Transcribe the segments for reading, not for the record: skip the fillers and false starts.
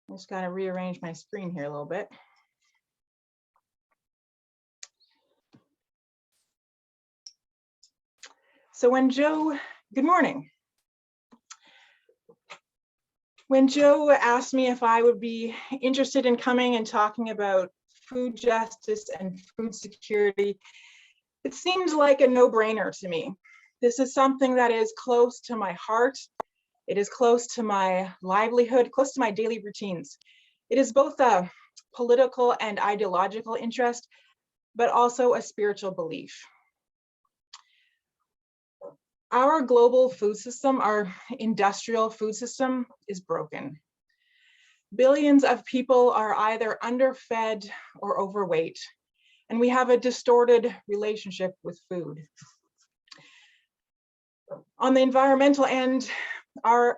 I just got to rearrange my screen here a little bit. So good morning. When Joe asked me if I would be interested in coming and talking about food justice and food security, it seemed like a no-brainer to me. This is something that is close to my heart. It is close to my livelihood, close to my daily routines. It is both a political and ideological interest, but also a spiritual belief. Our global food system, our industrial food system, is broken. Billions of people are either underfed or overweight, and we have a distorted relationship with food. On the environmental end, our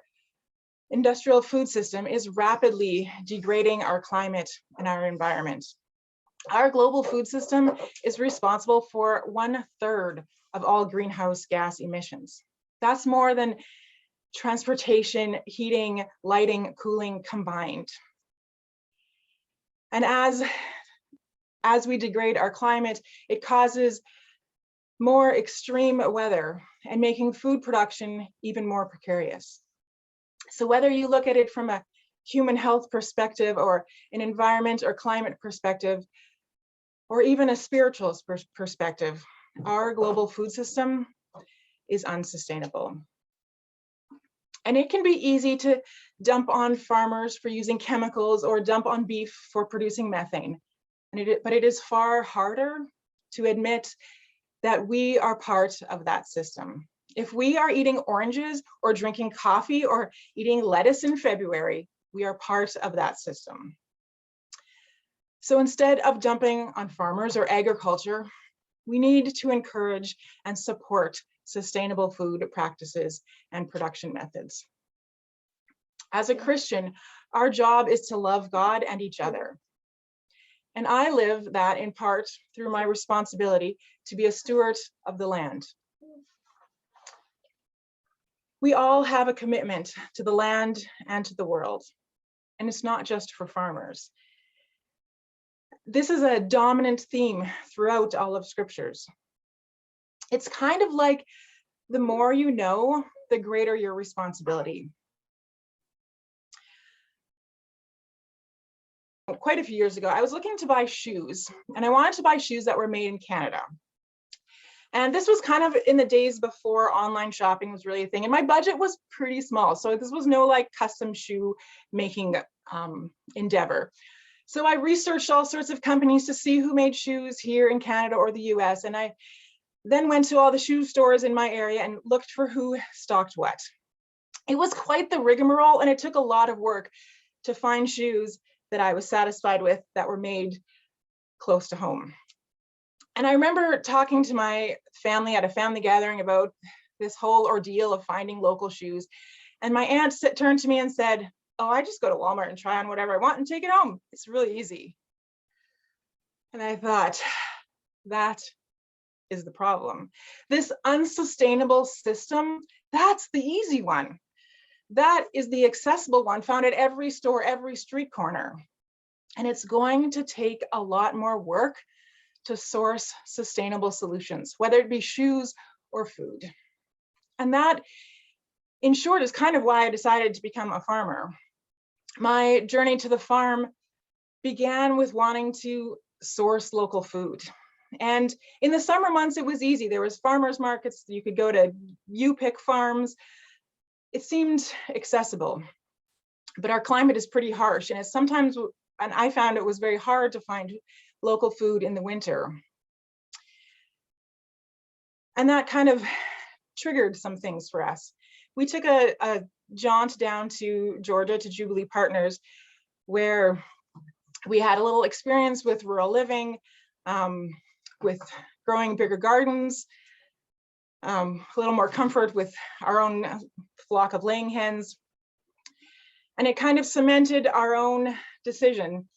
industrial food system is rapidly degrading our climate and our environment. Our global food system is responsible for 1/3 of all greenhouse gas emissions. That's more than transportation, heating, lighting, cooling combined. And as we degrade our climate, it causes more extreme weather and making food production even more precarious. So whether you look at it from a human health perspective or an environment or climate perspective, or even a spiritual perspective, our global food system is unsustainable. And it can be easy to dump on farmers for using chemicals or dump on beef for producing methane. But it is far harder to admit that we are part of that system. If we are eating oranges or drinking coffee or eating lettuce in February, we are part of that system. So instead of dumping on farmers or agriculture, we need to encourage and support sustainable food practices and production methods. As a Christian, our job is to love God and each other. And I live that in part through my responsibility to be a steward of the land. We all have a commitment to the land and to the world, and it's not just for farmers. This is a dominant theme throughout all of scriptures. It's kind of like the more you know, the greater your responsibility. Quite a few years ago, I was looking to buy shoes, and I wanted to buy shoes that were made in Canada. And this was kind of in the days before online shopping was really a thing, and my budget was pretty small, so this was no like custom shoe making endeavor. So I researched all sorts of companies to see who made shoes here in Canada or the US, and I then went to all the shoe stores in my area and looked for who stocked what. It was quite the rigmarole, and it took a lot of work to find shoes that I was satisfied with that were made close to home. And I remember talking to my family at a family gathering about this whole ordeal of finding local shoes. And my aunt turned to me and said, "Oh, I just go to Walmart and try on whatever I want and take it home. It's really easy." And I thought, that is the problem. This unsustainable system, that's the easy one. That is the accessible one found at every store, every street corner. And it's going to take a lot more work to source sustainable solutions, whether it be shoes or food. And that, in short, is kind of why I decided to become a farmer. My journey to the farm began with wanting to source local food. And in the summer months, it was easy. There was farmers markets. You could go to U-Pick farms. It seemed accessible, but our climate is pretty harsh, and it's sometimes, and I found it was very hard to find local food in the winter. And that kind of triggered some things for us. We took a jaunt down to Georgia to Jubilee Partners, where we had a little experience with rural living, with growing bigger gardens, a little more comfort with our own flock of laying hens. And it kind of cemented our own decision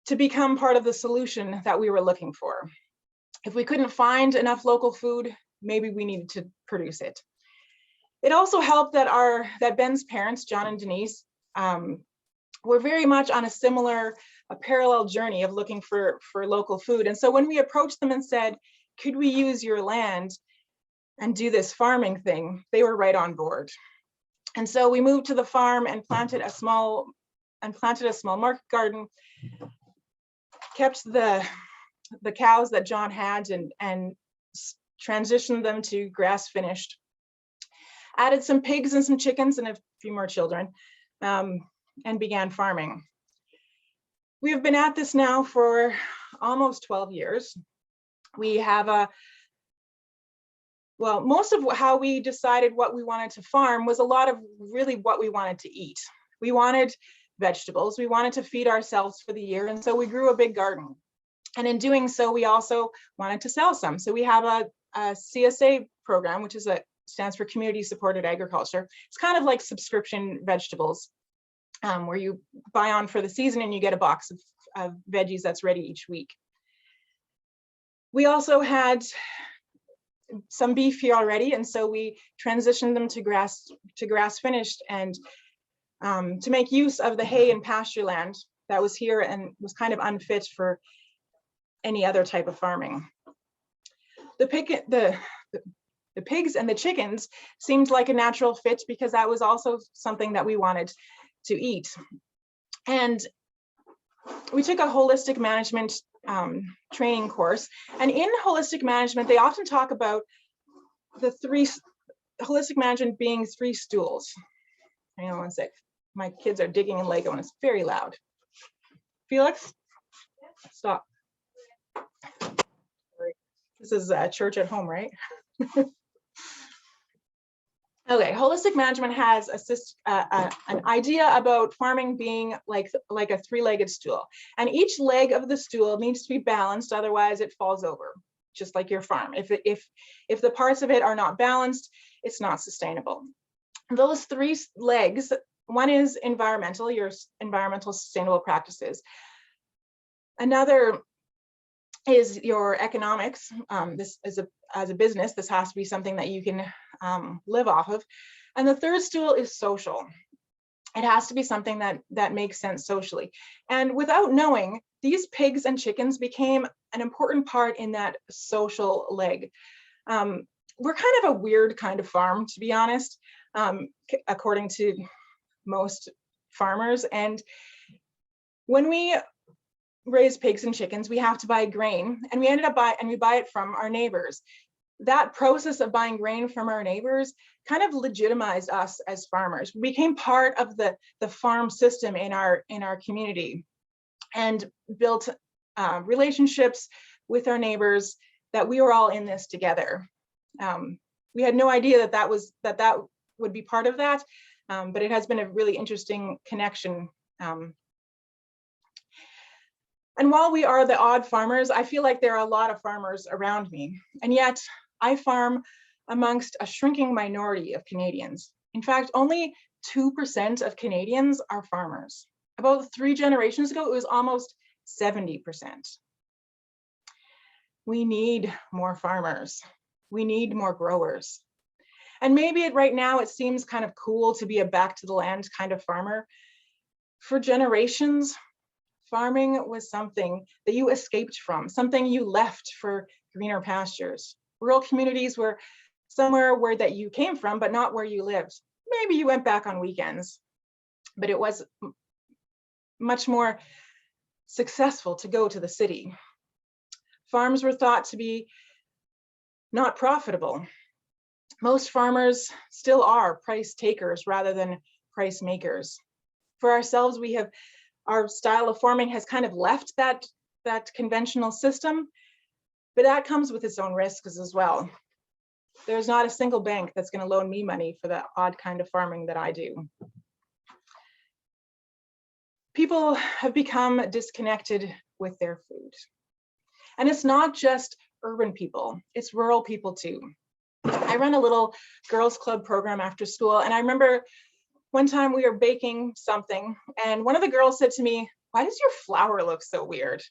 to become part of the solution that we were looking for. If we couldn't find enough local food, maybe we needed to produce it. It also helped that Ben's parents, John and Denise, we're very much on a parallel journey of looking for local food. And so when we approached them and said, could we use your land and do this farming thing, they were right on board. And so we moved to the farm and planted a small market garden, kept the cows that John had and transitioned them to grass finished, added some pigs and some chickens and a few more children, and began farming. We have been at this now for almost 12 years. We have most of how we decided what we wanted to farm was a lot of really what we wanted to eat. We wanted vegetables, we wanted to feed ourselves for the year, and so we grew a big garden. And in doing so, we also wanted to sell some. So we have a CSA program, which stands for Community Supported Agriculture. It's kind of like subscription vegetables, where you buy on for the season and you get a box of veggies that's ready each week. We also had some beef here already, and so we transitioned them to grass finished, and to make use of the hay and pasture land that was here and was kind of unfit for any other type of farming. The pigs and the chickens seemed like a natural fit because that was also something that we wanted to eat. And we took a holistic management training course. And in holistic management, they often talk about holistic management being 3 stools. Hang on one sec. My kids are digging in Lego and it's very loud. Felix, stop. Sorry. This is church at home, right? Okay, holistic management has an idea about farming being like a 3-legged stool, and each leg of the stool needs to be balanced, otherwise it falls over, just like your farm. If the parts of it are not balanced, it's not sustainable. Those 3 legs, one is environmental, your environmental sustainable practices. Another is your economics. This is as a business, this has to be something that you can live off of. And the third stool is social. It has to be something that makes sense socially. And without knowing, these pigs and chickens became an important part in that social leg. We're kind of a weird kind of farm, to be honest, according to most farmers. And when we raise pigs and chickens, we have to buy grain, and we buy it from our neighbors. That process of buying grain from our neighbors kind of legitimized us as farmers. We became part of the farm system in our community, and built relationships with our neighbors, that we were all in this together. We had no idea that would be part of that, but it has been a really interesting connection. And while we are the odd farmers, I feel like there are a lot of farmers around me, and yet I farm amongst a shrinking minority of Canadians. In fact, only 2% of Canadians are farmers. About 3 generations ago, it was almost 70%. We need more farmers. We need more growers. And maybe right now it seems kind of cool to be a back to the land kind of farmer. For generations, farming was something that you escaped from, something you left for greener pastures. Rural communities were somewhere that you came from, but not where you lived. Maybe you went back on weekends, but it was much more successful to go to the city. Farms were thought to be not profitable. Most farmers still are price takers rather than price makers. For ourselves, our style of farming has kind of left that conventional system, but that comes with its own risks as well. There's not a single bank that's going to loan me money for the odd kind of farming that I do. People have become disconnected with their food. And it's not just urban people, it's rural people too. I run a little girls' club program after school, and I remember one time we were baking something, and one of the girls said to me, "Why does your flour look so weird?"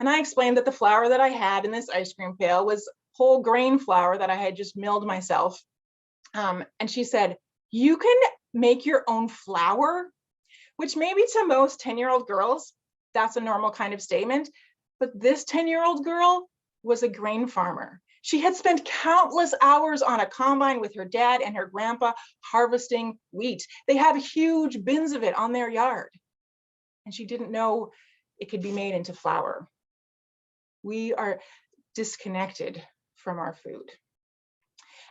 And I explained that the flour that I had in this ice cream pail was whole grain flour that I had just milled myself. And she said, "You can make your own flour? which maybe to most 10-year-old girls, that's a normal kind of statement. But this 10-year-old girl was a grain farmer. She had spent countless hours on a combine with her dad and her grandpa harvesting wheat. They have huge bins of it on their yard. And she didn't know it could be made into flour. We are disconnected from our food.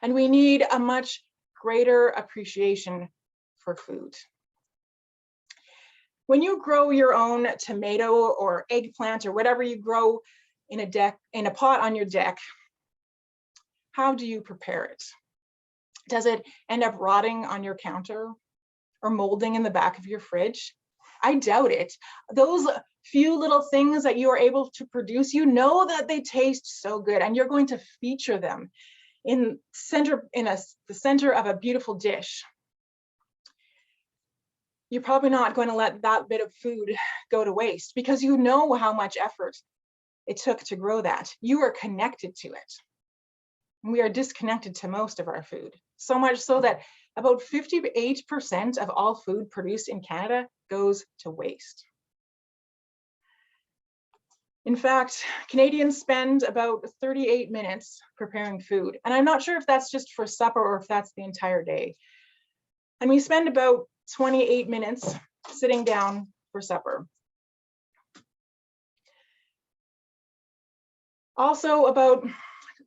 And we need a much greater appreciation for food. When you grow your own tomato or eggplant or whatever you grow in a pot on your deck, how do you prepare it? Does it end up rotting on your counter or molding in the back of your fridge? I doubt it. Those few little things that you are able to produce, you know that they taste so good, and you're going to feature them in the center of a beautiful dish. You're probably not going to let that bit of food go to waste because you know how much effort it took to grow that. You are connected to it. We are disconnected to most of our food, so much so that about 58% of all food produced in Canada goes to waste. In fact, Canadians spend about 38 minutes preparing food. And I'm not sure if that's just for supper or if that's the entire day. And we spend about 28 minutes sitting down for supper. Also,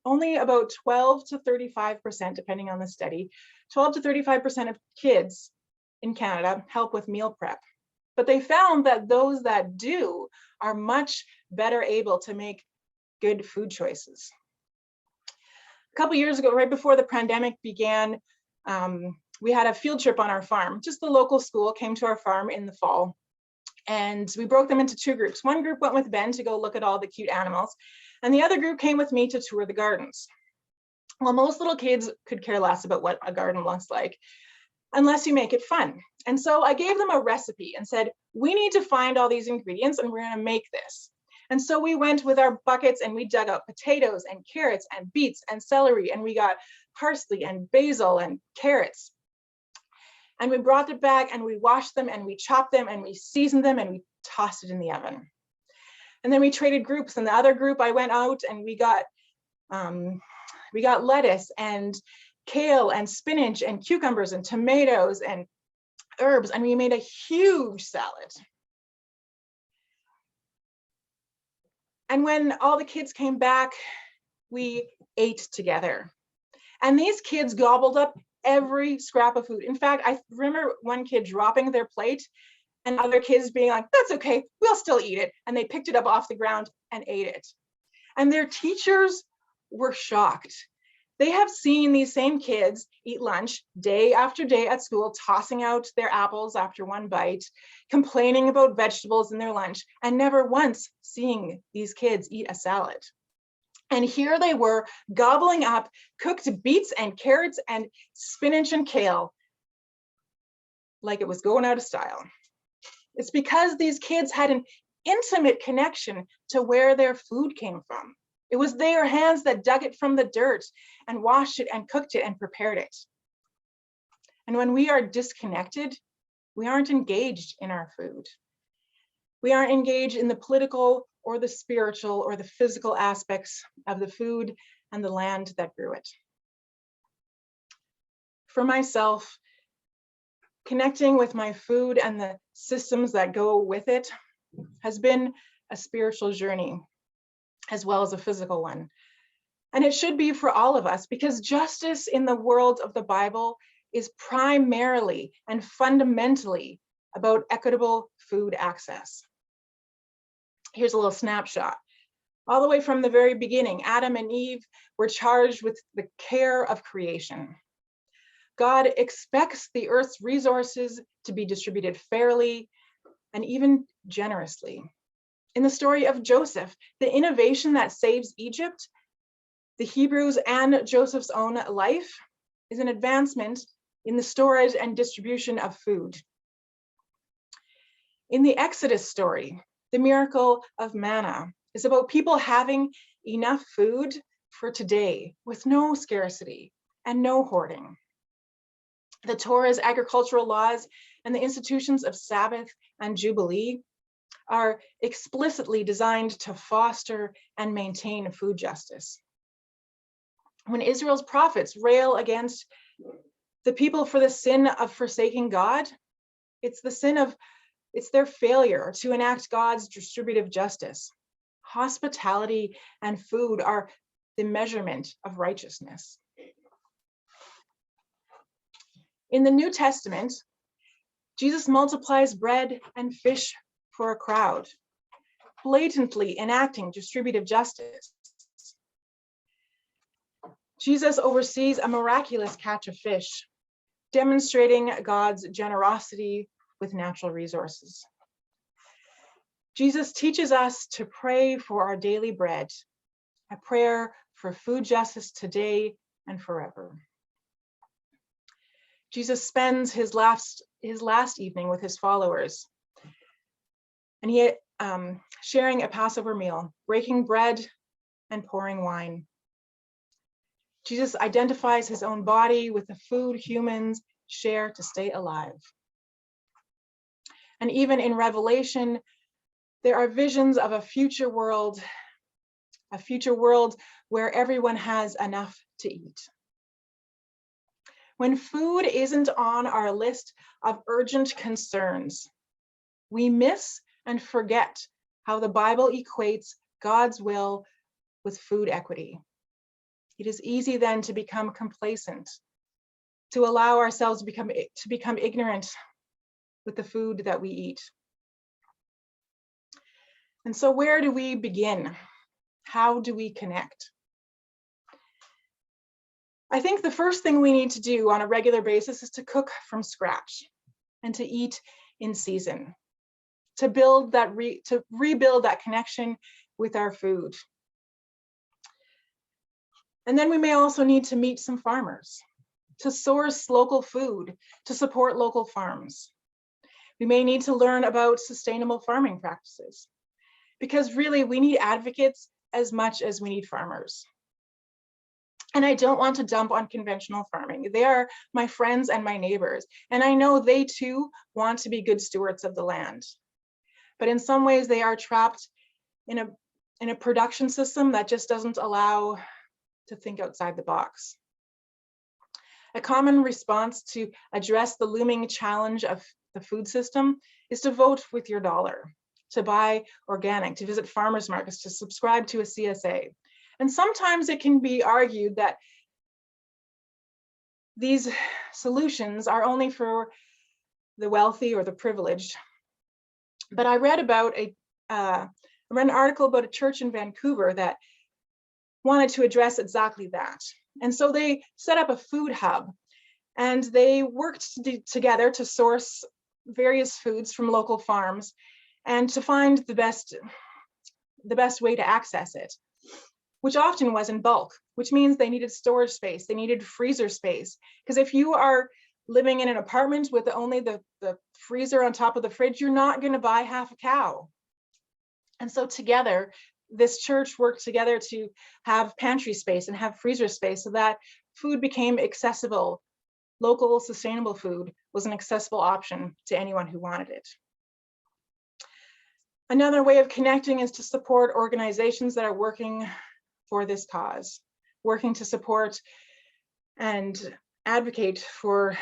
only about 12 to 35%, depending on the study, 12 to 35% of kids in Canada help with meal prep. But they found that those that do are much better able to make good food choices. A couple years ago, right before the pandemic began, we had a field trip on our farm. Just the local school came to our farm in the fall, and we broke them into two groups. One group went with Ben to go look at all the cute animals, and the other group came with me to tour the gardens. Well, most little kids could care less about what a garden looks like unless you make it fun. And so I gave them a recipe and said, we need to find all these ingredients and we're going to make this. And so we went with our buckets and we dug up potatoes and carrots and beets and celery, and we got parsley and basil and carrots. And we brought it back and we washed them and we chopped them and we seasoned them and we tossed it in the oven. And then we traded groups. And the other group, I went out and we got lettuce and kale and spinach and cucumbers and tomatoes and herbs, and we made a huge salad. And when all the kids came back, we ate together. And these kids gobbled up every scrap of food. In fact, I remember one kid dropping their plate and other kids being like, that's okay, we'll still eat it. And they picked it up off the ground and ate it. And their teachers were shocked. They have seen these same kids eat lunch day after day at school, tossing out their apples after one bite, complaining about vegetables in their lunch, and never once seeing these kids eat a salad. And here they were gobbling up cooked beets and carrots and spinach and kale like it was going out of style. It's because these kids had an intimate connection to where their food came from. It was their hands that dug it from the dirt and washed it and cooked it and prepared it. And when we are disconnected, we aren't engaged in our food. We aren't engaged in the political or the spiritual or the physical aspects of the food and the land that grew it. For myself, connecting with my food and the systems that go with it has been a spiritual journey, as well as a physical one. And it should be for all of us, because justice in the world of the Bible is primarily and fundamentally about equitable food access. Here's a little snapshot. All the way from the very beginning, Adam and Eve were charged with the care of creation. God expects the earth's resources to be distributed fairly and even generously. In the story of Joseph, the innovation that saves Egypt, the Hebrews, and Joseph's own life is an advancement in the storage and distribution of food. In the Exodus story, the miracle of manna is about people having enough food for today with no scarcity and no hoarding. The Torah's agricultural laws and the institutions of Sabbath and Jubilee are explicitly designed to foster and maintain food justice. When Israel's prophets rail against the people for the sin of forsaking God, it's their failure to enact God's distributive justice. Hospitality and food are the measurement of righteousness. In the New Testament, Jesus multiplies bread and fish for a crowd, blatantly enacting distributive justice. Jesus oversees a miraculous catch of fish, demonstrating God's generosity with natural resources. Jesus teaches us to pray for our daily bread, a prayer for food justice today and forever. Jesus spends his last evening with his followers, and he sharing a Passover meal, breaking bread and pouring wine. Jesus identifies his own body with the food humans share to stay alive. And even in Revelation, there are visions of a future world where everyone has enough to eat. When food isn't on our list of urgent concerns, we miss and forget how the Bible equates God's will with food equity. It is easy then to become complacent, to allow ourselves to become ignorant with the food that we eat. And so where do we begin? How do we connect? I think the first thing we need to do on a regular basis is to cook from scratch and to eat in season, to rebuild that connection with our food. And then we may also need to meet some farmers, to source local food, to support local farms. We may need to learn about sustainable farming practices, because really we need advocates as much as we need farmers. And I don't want to dump on conventional farming. They are my friends and my neighbors, and I know they too want to be good stewards of the land. But in some ways they are trapped in a production system that just doesn't allow to think outside the box. A common response to address the looming challenge of the food system is to vote with your dollar, to buy organic, to visit farmers markets, to subscribe to a CSA. And sometimes it can be argued that these solutions are only for the wealthy or the privileged. But I read an article about a church in Vancouver that wanted to address exactly that. And so they set up a food hub, and they worked together to source various foods from local farms and to find the best way to access it, which often was in bulk, which means they needed storage space, they needed freezer space. Because if you are living in an apartment with only the freezer on top of the fridge, you're not going to buy half a cow. And so together, this church worked together to have pantry space and have freezer space so that food became accessible. Local sustainable food was an accessible option to anyone who wanted it. Another way of connecting is to support organizations that are working for this cause, working to support and advocate for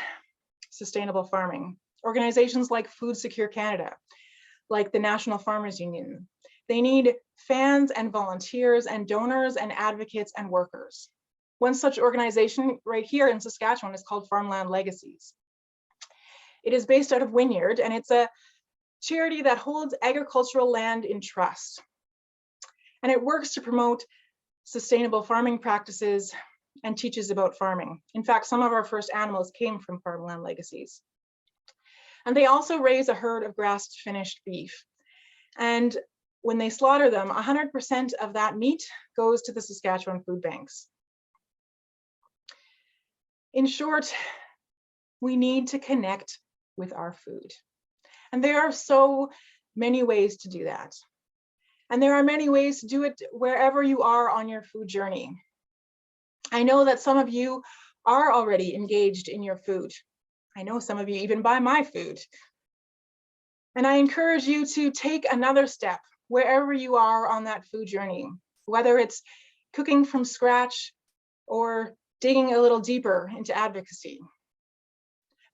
sustainable farming. Organizations like Food Secure Canada, like the National Farmers Union, they need fans and volunteers and donors and advocates and workers. One such organization right here in Saskatchewan is called Farmland Legacies. It is based out of Wynyard, and it's a charity that holds agricultural land in trust. And it works to promote sustainable farming practices and teaches about farming. In fact, some of our first animals came from Farmland Legacies. And they also raise a herd of grass-finished beef. And when they slaughter them, 100% of that meat goes to the Saskatchewan food banks. In short, we need to connect with our food. And there are so many ways to do that. And there are many ways to do it wherever you are on your food journey. I know that some of you are already engaged in your food. I know some of you even buy my food. And I encourage you to take another step wherever you are on that food journey, whether it's cooking from scratch or digging a little deeper into advocacy.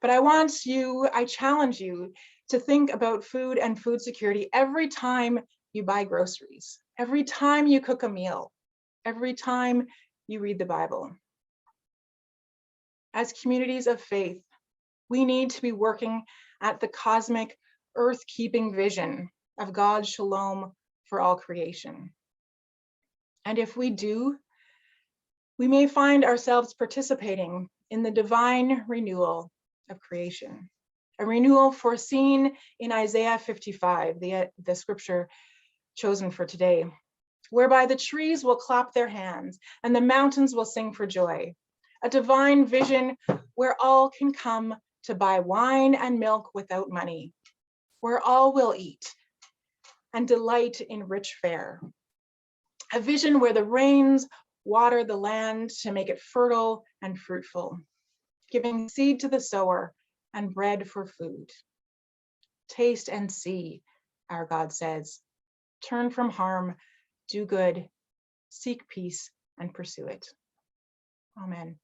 But I challenge you to think about food and food security every time you buy groceries, every time you cook a meal, every time you read the Bible. As communities of faith, we need to be working at the cosmic, earth-keeping vision of God's shalom for all creation. And if we do, we may find ourselves participating in the divine renewal of creation, a renewal foreseen in Isaiah 55, the scripture chosen for today, whereby the trees will clap their hands and the mountains will sing for joy, a divine vision where all can come to buy wine and milk without money, where all will eat and delight in rich fare, a vision where the rains water the land to make it fertile and fruitful, giving seed to the sower and bread for food. Taste and see, our God says. Turn from harm, do good, seek peace, and pursue it. Amen.